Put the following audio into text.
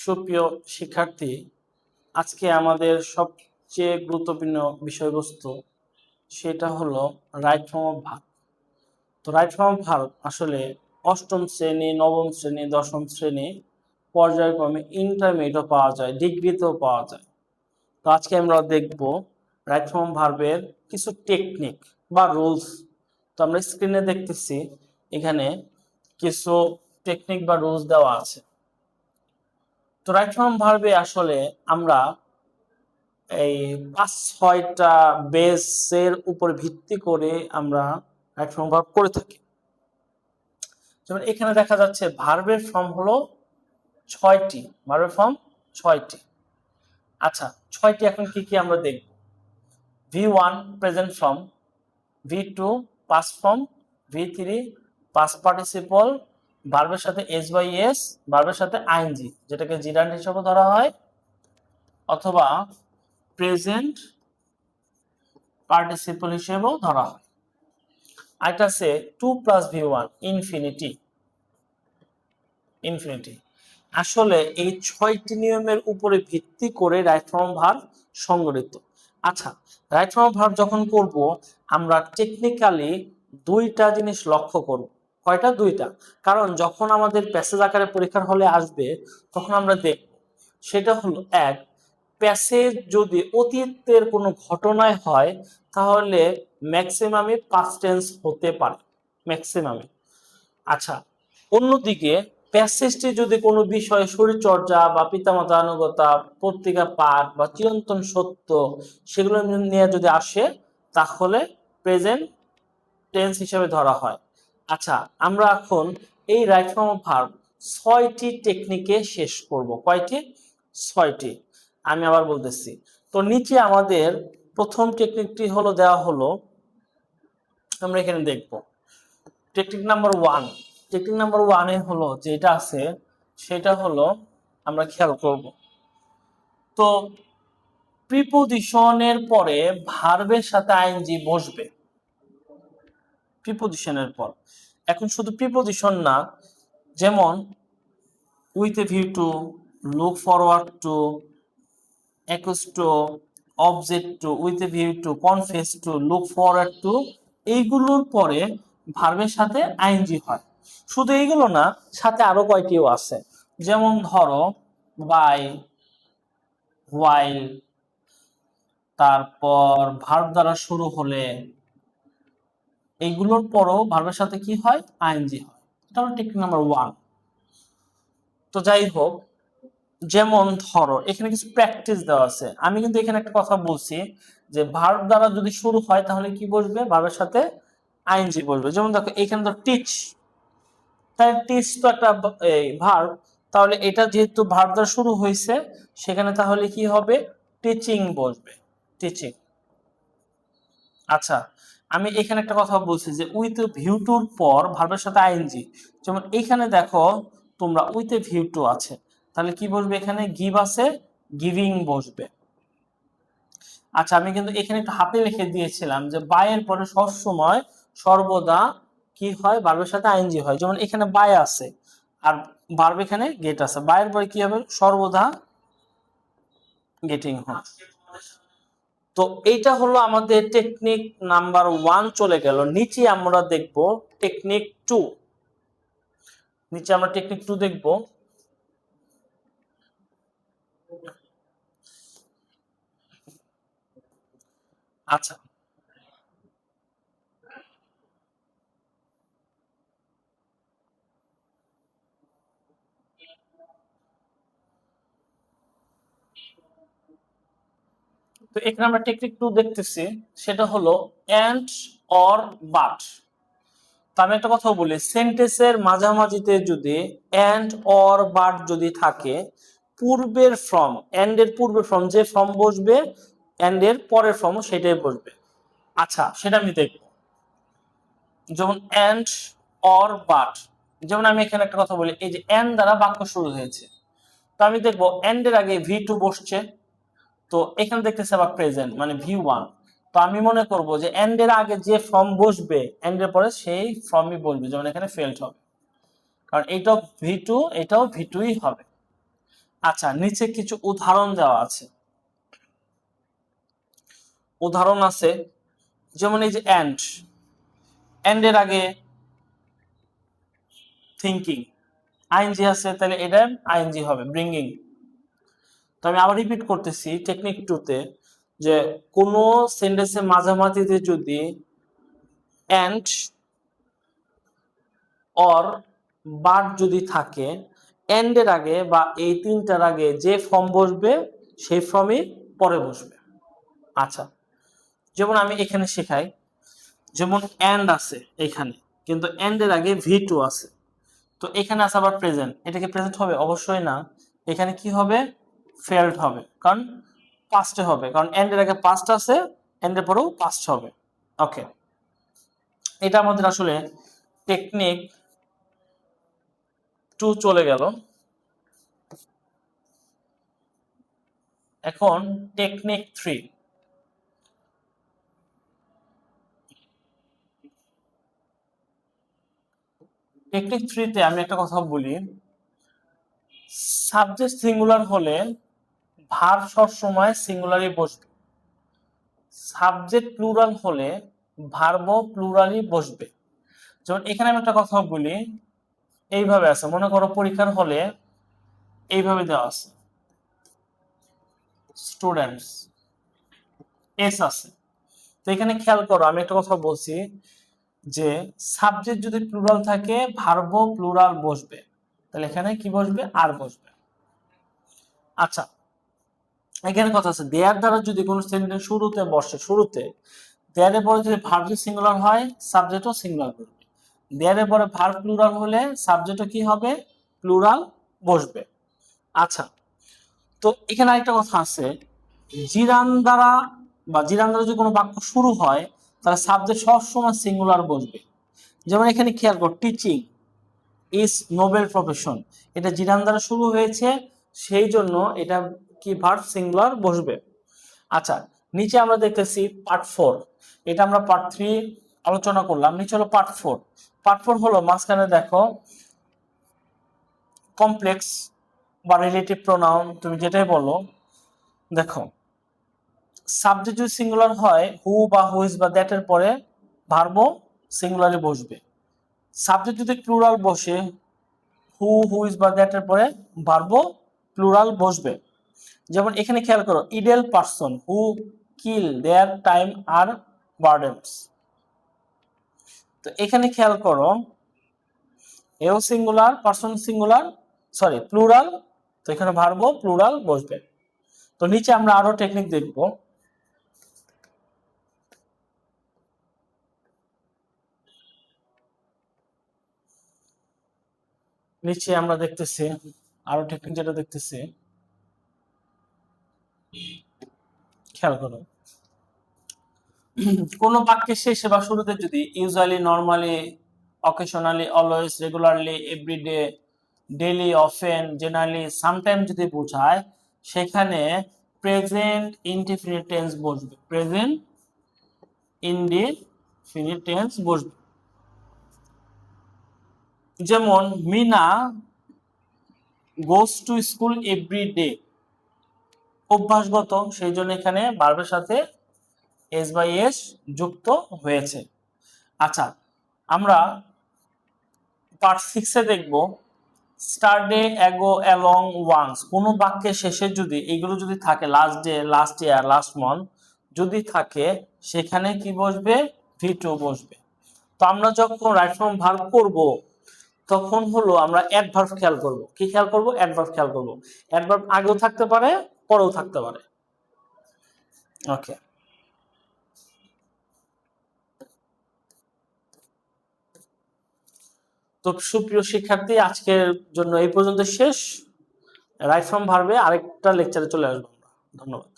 সুপ্রিয় শিক্ষার্থী, আজকে আমাদের সবচেয়ে গুরুত্বপূর্ণ বিষয়বস্তু সেটা হলো রাইট ফর্ম অফ ভার্ব। তো রাইট ফর্ম অফ ভার্ব আসলে অষ্টম শ্রেণী, নবম শ্রেণী, দশম শ্রেণী পর্যায়ক্রমে ইন্টারমিডিয়েটও পাওয়া যায়, ডিগ্রিতেও পাওয়া যায়। তো আজকে আমরা দেখব রাইট ফর্ম ভার্বের কিছু টেকনিক বা রুলস। তো আমরা স্ক্রিনে দেখতেছি এখানে কিছু টেকনিক বা রুলস দেওয়া আছে। তো রাইট ফর্ম ভার্বে আসলে আমরা এই ৫-৬টা বেসের উপর ভিত্তি করে আমরা রাইট ফর্ম ভার্ব করে থাকি। যেমন এখানে দেখা যাচ্ছে ভার্বের ফর্ম হলো ৬টি, ভার্বের ফর্ম ৬টি। আচ্ছা, ৬টি এখন কি কি আমরা দেখব। V1 present form, V2 past form, V3 past participle, ভার্বের সাথে এস বাই এস, ভার্বের সাথে আইএনজি যেটাকে জিরান্ড হিসেবে ধরা হয়, অথবা প্রেজেন্ট পার্টিসিপল হিসেবেও ধরা হয়। আরেকটা আছে 2+V1 ইনফিনিটি। আসলে এই ৬টি নিয়মের উপরে ভিত্তি করে রাইট ফর্ম ভার্ব সংগঠিত। আচ্ছা, রাইট ফর্ম ভার্ব যখন করব আমরা টেকনিক্যালি দুইটা জিনিস লক্ষ্য করব। কয়টা? দুইটা। কারণ যখন আমাদের প্যাসেজ আকারে পরীক্ষার হলে আসবে তখন আমরা দেখব, সেটা হলো এক, প্যাসেজ যদি অতীতের কোনো ঘটনায় হয় তাহলে ম্যাক্সিমামে পাস্ট টেন্স হতে পারে, ম্যাক্সিমামে। আচ্ছা, অন্যদিকে প্যাসেজটি যদি কোনো বিষয়ে শরীরচর্চা বা পিতামাতা আনুগতা, পত্রিকা পাঠ বা চিরন্তন সত্য সেগুলো নিয়ে যদি আসে তাহলে প্রেজেন্ট টেন্স হিসেবে ধরা হয়। আচ্ছা, আমরা এখন এই রাইট ফর্ম অফ ভার্ব ৬টি টেকনিকে শেষ করব। কয়টি? ৬টি। আমি আবার বলতেছি। তো নিচে আমাদের প্রথম টেকনিকটি হলো দেওয়া হলো, আমরা এখানে দেখব টেকনিক নাম্বার 1। টেকনিক নাম্বার 1 হলো যেটা আছে সেটা হলো আমরা খেয়াল করব। তো প্রিপোজিশনের পরে ভার্বের সাথে আইএনজি বসবে। প্রিপোজিশনের পর, এখন শুধু প্রিপোজিশন না, যেমন with a view to, look forward to, accuse to, object to, with a view to, confess to, look forward to, এইগুলোর পরে ভার্বের সাথে আইএনজি হয়। শুধু এইগুলো না, সাথে আরো কয়টিও আছে। যেমন ধরো বাই, হোয়াইল, তারপর ভার্ব দ্বারা শুরু হলে, এইগুলোর পরও ভার্বের সাথে কি হয়? আইএনজি হয়। এটা হলো টেকনিক নাম্বার 1। তো যাই হোক, যেমন ধরো এখানে কিছু প্র্যাকটিস দেওয়া আছে। আমি কিন্তু এখানে একটা কথা বলছি যে ভার্ব দ্বারা যদি শুরু হয় তাহলে কি বসবে? ভার্বের সাথে আইএনজি বসবে। যেমন দেখো এখানে তো টিচ, তাই টিচ তো একটা ভার্ব, তাহলে এটা যেহেতু ভার্ব দ্বারা শুরু হয়েছে সেখানে তাহলে কি হবে? টিচিং বসবে, টিচিং। আচ্ছা, আমি এখানে একটা কথা বলছি যে উইথ ভিউ টুর পর ভার্বের সাথে আইএনজি। যেমন এখানে দেখো তোমরা উইথ এ ভিউ টু আছে, তাহলে কি বসবে? এখানে গিভ আছে, গিভিং বসবে। আচ্ছা, আমি কিন্তু এখানে একটু হাতে লিখে দিয়েছিলাম যে বাই এর পরে সবসময় সর্বদা কি হয়? ভার্বের সাথে আইএনজি হয়। যেমন এখানে বাই আছে আর ভার্ব এখানে গেট আছে, বাই এর পরে কি হবে? সর্বদা গেটিং হয়। তো এইটা হলো আমাদের টেকনিক নাম্বার 1 চলে গেল। নিচে আমরা দেখব টেকনিক 2। নিচে আমরা টেকনিক 2 দেখব। আচ্ছা, তো এখানে আমরা টেকনিক 2 দেখতেছি, সেটা হলো এন্ড, অর, বাট। তো আমি একটা কথা বলি, সেন্টেন্সের মাঝামাঝিতে যদি এন্ড, অর, বাট যদি থাকে, পূর্বের ফর্ম, এন্ড এর পূর্বের ফর্ম যে ফর্ম বসবে, এন্ড এর পরের ফর্ম সেটাই বসবে। আচ্ছা, সেটা আমি দেখব। যেমন এন্ড, অর, বাট। যেমন আমি এখানে একটা কথা বলি, এই যে এন্ড দ্বারা বাক্য শুরু হয়েছে, তো আমি দেখবো এন্ড এর আগে V2 বসছে। তো এখানে দেখতেছে আবার প্রেজেন্ট মানে V1। তো আমি মনে করব যে এন্ড এর আগে যে ফর্ম বসবে এন্ড এর পরে সেই ফর্মই বসবে। যেমন এখানে ফেল্ড হবে, কারণ এইটাও V2, এটাও V2ই হবে। আচ্ছা, নিচে কিছু উদাহরণ দেওয়া আছে। উদাহরণ আছে, যেমন এই যে এন্ড এর আগে থিঙ্কিং, আইএনজি আছে, তাহলে এটা আইএনজি হবে ব্রিঙ্গিং। তো আমি আবার রিপিট করতেছি টেকনিক 2 তে, যে কোনো সেন্টেন্সের মাঝামাঝিতে যদি এন্ড অর বাট যদি থাকে, এন্ড এর আগে বা এই তিনটার আগে যে ফর্ম বসবে সেই ফর্মই পরে বসবে। আচ্ছা, যেমন আমি এখানে শেখাই, যেমন এন্ড আছে এখানে, কিন্তু এন্ড এর আগে V2 আছে, তো এখানে আছে আবার প্রেজেন্ট, এটা কি প্রেজেন্ট হবে? অবশ্যই না। এখানে কি হবে? ফেলড হবে, কারণ পাস্টে হবে, কারণ এন্ড এর আগে পাস্ট আছে, এন্ড এর পরেও পাস্ট হবে। ওকে, এটা আমাদের আসলে টেকনিক 2 চলে গেল। এখন টেকনিক 3। টেকনিক 3 তে আমি একটা কথা বলি, সাবজেক্ট সিঙ্গুলার হলে ভার্ব সব সময় সিঙ্গুলারই বসবে, সাবজেক্ট প্লুরাল হলে ভার্বও প্লুরালই বসবে। যেমন এখানে আমি একটা কথা বলি, এইভাবে আছে, মনে করো পরীক্ষার হলে এইভাবে দেওয়া আছে, স্টুডেন্টস এস আছে। তো এখানে খেয়াল করো, আমি একটা কথা বলছি যে সাবজেক্ট যদি প্লুরাল থাকে ভার্বও প্লুরাল বসবে, তাহলে এখানে কি বসবে? আর বসবে। আচ্ছা, এখানে কথা আছে, দেয়ার দ্বারা যদি কোনো সেন্টেন্স শুরুতে বসে, শুরুতে দেয়ারের পরে যদি ভার্ব সিঙ্গুলার হয় সাবজেক্টও সিঙ্গুলার বসবে, দেয়ারের পরে ভার্ব প্লুরাল হলে সাবজেক্টও কি হবে? প্লুরাল বসবে। আচ্ছা, তো এখানে আরেকটা কথা আছে, জিরান দ্বারা বা জিরান দ্বারা যদি কোনো বাক্য শুরু হয় তাহলে সাবজেক্ট সবসময় সিঙ্গুলার বসবে। যেমন এখানে খেয়াল কর, টিচিং ইজ নোবেল প্রফেশন, এটা জিরান দ্বারা শুরু হয়েছে, সেই জন্য এটা কি ভার্ব সিঙ্গুলার বসবে। আচ্ছা, নিচে আমরা দেখতেছি পার্ট 4, এটা আমরা পার্ট 3 আলোচনা করলাম, নিচে হলো পার্ট 4। পার্ট 4 হলো মাঝখানে দেখো কমপ্লেক্স বা রিলেটিভ প্রোনাউন, তুমি যেটাই বলো, দেখো সাবজেক্ট যদি সিঙ্গুলার হয় হু বা হুইজ বা দ্যাট এর পরে ভার্বও সিঙ্গুলারে বসবে, সাবজেক্ট যদি প্লুরাল বসে হু হুইজ বা দ্যাট এর পরে ভার্বও প্লুরাল বসবে। যেমন এখানে খেয়াল করো, idle person who kill their time are burdens. তো এখানে খেয়াল করো, এও singular, person singular, sorry plural, তো এখানে ভার্বও প্লুরাল বসবে। তো নিচে আমরা আরো টেকনিক দেখব। নিচে আমরা দেখতেছি আরো টেকনিক, যেটা দেখতেছি খেয়াল করো, কোন বাক্যের শেষে বা শুরুতে যদি usually, normally, occasionally, always, regularly, everyday, daily, often, generally, sometime যদি বোঝায়, সেখানে প্রেজেন্ট ইনডিফিনিট টেন্স বসবে, প্রেজেন্ট ইনডিফিনিট টেন্স বসবে। যেমন Mina goes to school every day, অভ্যাসগত, সেই জন্য এখানে ভার্বের সাথে এস বাই এস যুক্ত হয়েছে। আচ্ছা, আমরা পার্ট 6 এ দেখব স্টারডে, অ্যাগো, অ্যালং, ওয়ান্স, কোনো বাক্যের শেষে যদি এগুলো যদি থাকে, last day, last year, last month যদি থাকে, সেখানে কি বসবে? V2 বসবে। তো আমরা যখন রাইট ফর্ম ভার্ব করব তখন হলো আমরা অ্যাডভার্ব খেয়াল করব। কি খেয়াল করব? অ্যাডভার্ব খেয়াল করব। অ্যাডভার্ব আগেও থাকতে পারে, পরেও থাকতে পারে। ওকে, তো সুপ্রিয় শিক্ষার্থী, আজকের জন্য এই পর্যন্ত শেষ। রাইট ফ্রম ভার্বে আরেকটা লেকচারে চলে আসবো আমরা। ধন্যবাদ।